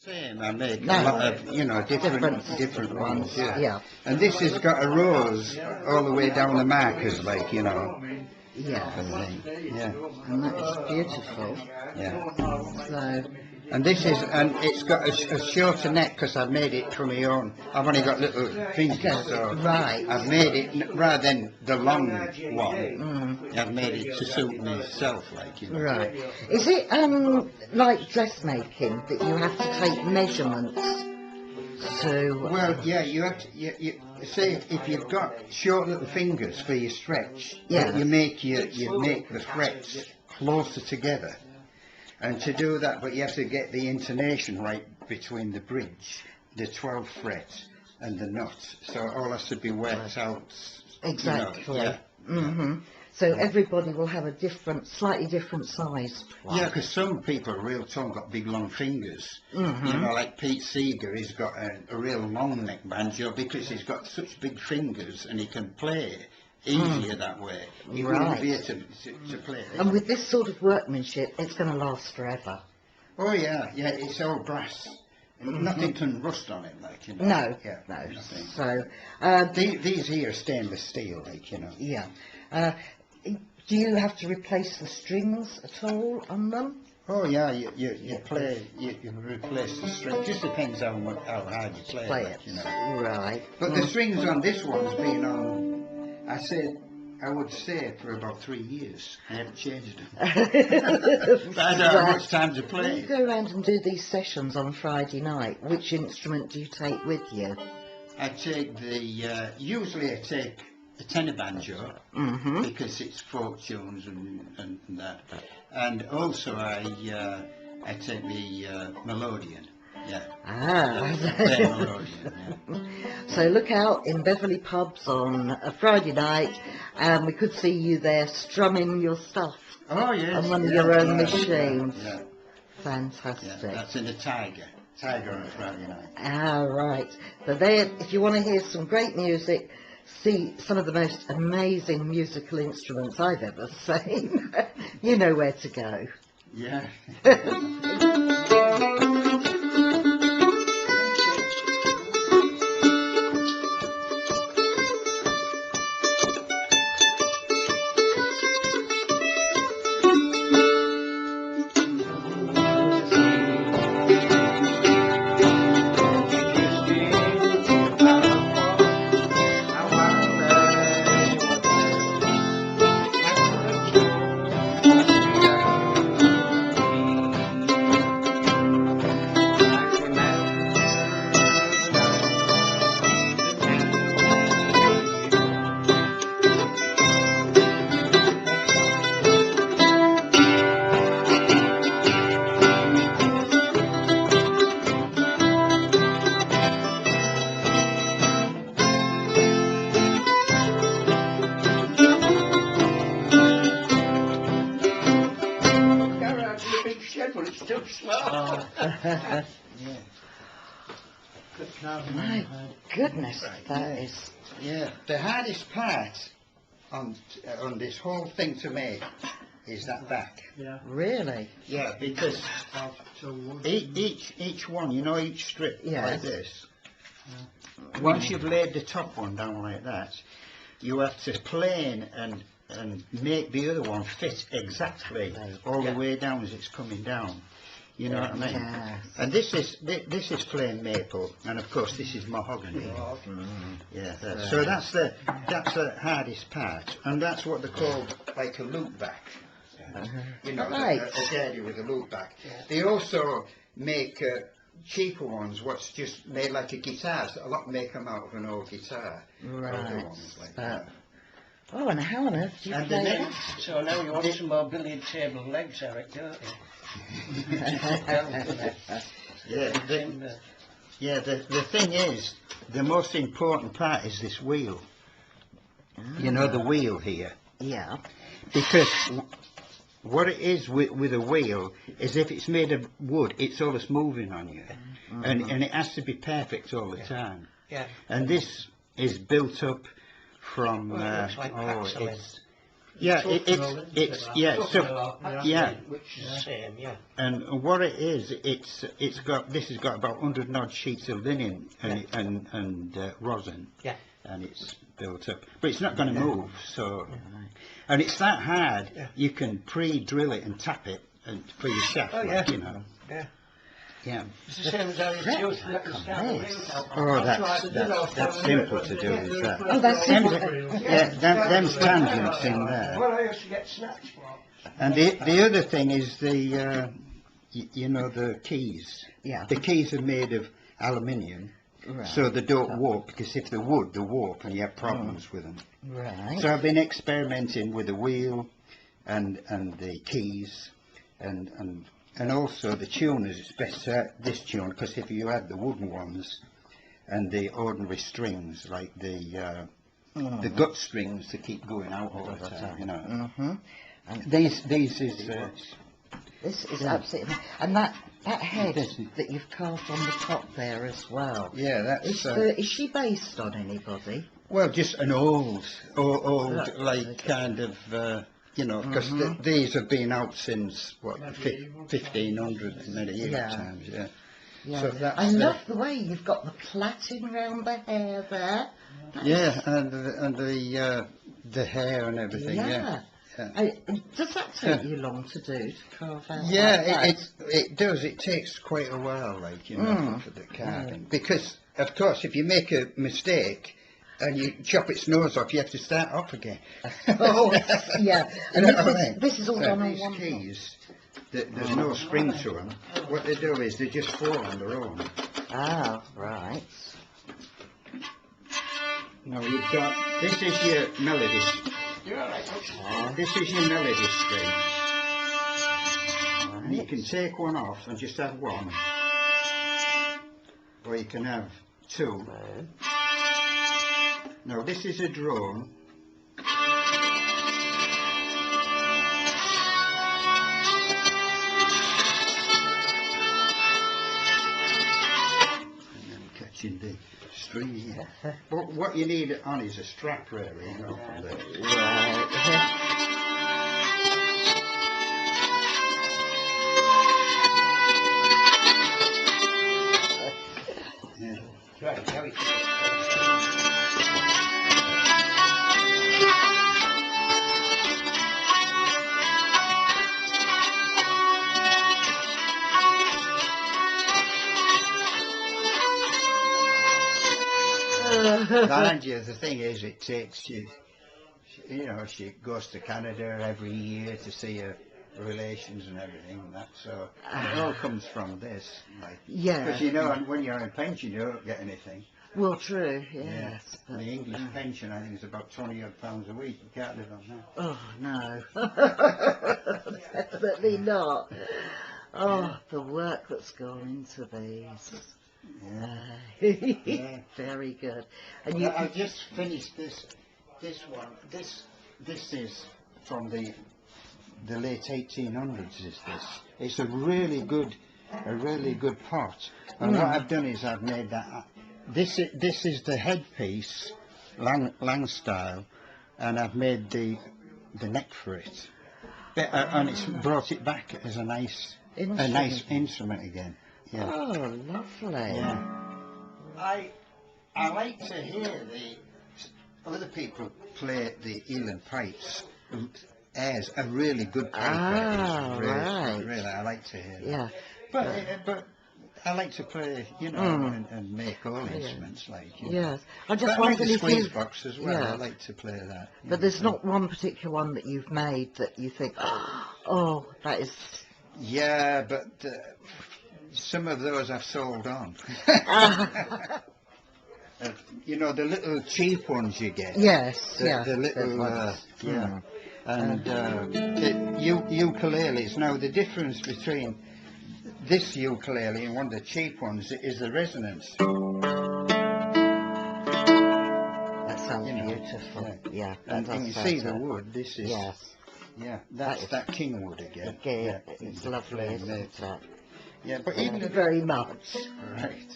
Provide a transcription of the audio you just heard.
Same, I make No. a lot of, you know, different ones, yeah. Yeah. And this has got a rose all the way down the markers, like, you know. Yeah. Yeah, And that is beautiful. yeah. So, And this is, and it's got a shorter neck because I've made it from my own. I've only got little fingers, so right. I've made it rather than the long one. I've made it to suit myself, like, you know. Right. Is it like dressmaking that you have to take measurements to? Well, yeah, you have to. You say if you've got short little fingers for your stretch, Yeah. you make the frets closer together, and to do that, but you have to get the intonation right between the bridge, the 12th fret, and the nut. So all has to be worked out. Exactly. You know, yeah. So everybody will have a slightly different size. Yeah, because some people are real tall, got big long fingers. You know, like Pete Seeger, he's got a real long neck banjo because he's got such big fingers and he can play easier that way. He wouldn't be able to play. And with this sort of workmanship, it's going to last forever. Oh yeah, yeah, it's all brass. Nothing can rust on it, like, you know. No, yeah, no. Nothing. So these here are stainless steel, like, you know. yeah. Do you have to replace the strings at all on them? Oh yeah, you replace the string. Just depends how hard you play Play like, it. you know. Right. But the strings on this one's been on, I would say for about 3 years. I haven't changed them. But I don't have much time to When play. you go around and do these sessions on Friday night, which instrument do you take with you? I take usually I take a tenor banjo, because it's folk tunes and that. And also I take the melodeon. Yeah. Plain melodeon, yeah. So look out in Beverley pubs on a Friday night, and we could see you there strumming your stuff Oh yes. on one of yeah, your own yeah, machines. Yeah, Fantastic. yeah. That's in the Tiger on a Friday night. Ah, right. So there, if you want to hear some great music, see some of the most amazing musical instruments I've ever seen, you know where to go. Yeah. But it's too slow. My goodness, that is... Yeah, the hardest part on this whole thing to make is that back. Yeah. Really? Yeah, because each one, you know, each strip Yes. like this. Once you've laid the top one down like that, you have to plane and make the other one fit exactly all the way down as it's coming down. You know what I mean? Yes. And this is plain maple, and of course this is mahogany. Yeah. So that's the hardest part, and that's what they call like a loop back. You know, Right. a daddy with a loop back. They also make cheaper ones, what's just made like a guitar. So a lot make them out of an old guitar. Right. Older ones like that. Oh, and how on earth do you And play the that? next, So now you want some more billiard table legs, Eric, don't you? the thing is, the most important part is this wheel. You know, the wheel here. Yeah. Because what it is with a wheel is if it's made of wood, it's always moving on you. And it has to be perfect all the time. Yeah. And this is built up from, Well, it looks like Paxilin. Yeah, it's yeah, so yeah, Which is the same, yeah. and what it is, it's got this has got about 100 odd sheets of linen and rosin, Yeah. and it's built up, but it's not going to move. So, and it's that hard. Yeah. You can pre-drill it and tap it and for your shaft, Oh, like, yeah. you know. Yeah. Yeah. It's the same as how you use Oh, that's simple to do, is that? Oh, that's simple. Yeah, them tangents in there. Well, I used to get snatched for. And the other thing is the, you know, the keys. Yeah. The keys are made of aluminium, Right. so they don't warp, because if they would, they warp and you have problems with them. Right. So I've been experimenting with the wheel and the keys and also the tuners. It's best this tune, because if you had the wooden ones and the ordinary strings, like the gut strings, to keep going out all the time, you know. And These is this is absolutely, and that head that you've carved on the top there as well. yeah, that's Is she based on anybody? well, just an old Right. like kind of you know, because these have been out since what 1500 many years Yeah. times, yeah. Yeah. So that's I love the way you've got the plaiting round the hair there. yeah, and the hair and everything, yeah. Yeah. Does that take you long to do, to carve out? Yeah, like that? it does. It takes quite a while, like, you know, for the carving. Because, of course, if you make a mistake and you chop its nose off, you have to start off again. Oh, yeah. And You know what I mean? this is all So done on these one. keys, there's no spring to them. What they do is they just fall on their own. Ah, right. Now you've got, this is your melody. This is your melody string. And you can take one off and just have one. Or you can have two. Now this is a drone. And then catching the string here. But what you need on is a strap, really, you know, from the Right. yeah. Right, now it's Mind you, the thing is, it takes you, you know, she goes to Canada every year to see her relations and everything, and that, so it all comes from this, like, Yeah. because you know, and when you're in pension, you don't get anything. Well, true, Yeah. yes. And But, the English pension, I think, is about £20 a week. You can't live on that. oh, no. Definitely not. Oh, the work that's gone into these. Yeah. Very good. And Now, I've just finished this one. This is from the late 1800s. Is this? It's a really good pot. And what I've done is I've made that. This is the headpiece, lang style, and I've made the neck for it. And it's brought it back as a nice instrument again. Yeah. Oh, lovely. Yeah. I like to hear the other people play the Eland pipes. Airs a really good pipe. Right. Really, I like to hear that. Yeah. But I like to play, you know, and make all instruments, like, you know. Yes. I just But I like wondered the if squeeze you... box as well. Yeah. I like to play that. But there's not one particular one that you've made that you think, oh, that is... Yeah, but some of those I've sold on. You know, the little cheap ones you get. Yes, yeah. The little, ones. yeah. And the ukuleles. Now, the difference between this ukulele and one of the cheap ones is the resonance. That sounds You know, beautiful. Yeah, that And does you sound see the it. wood. This is, Yes. yeah, that's that king wood again. Okay, Yeah, it's the lovely, flame isn't there. it? Yeah, but Thank even you very much. right.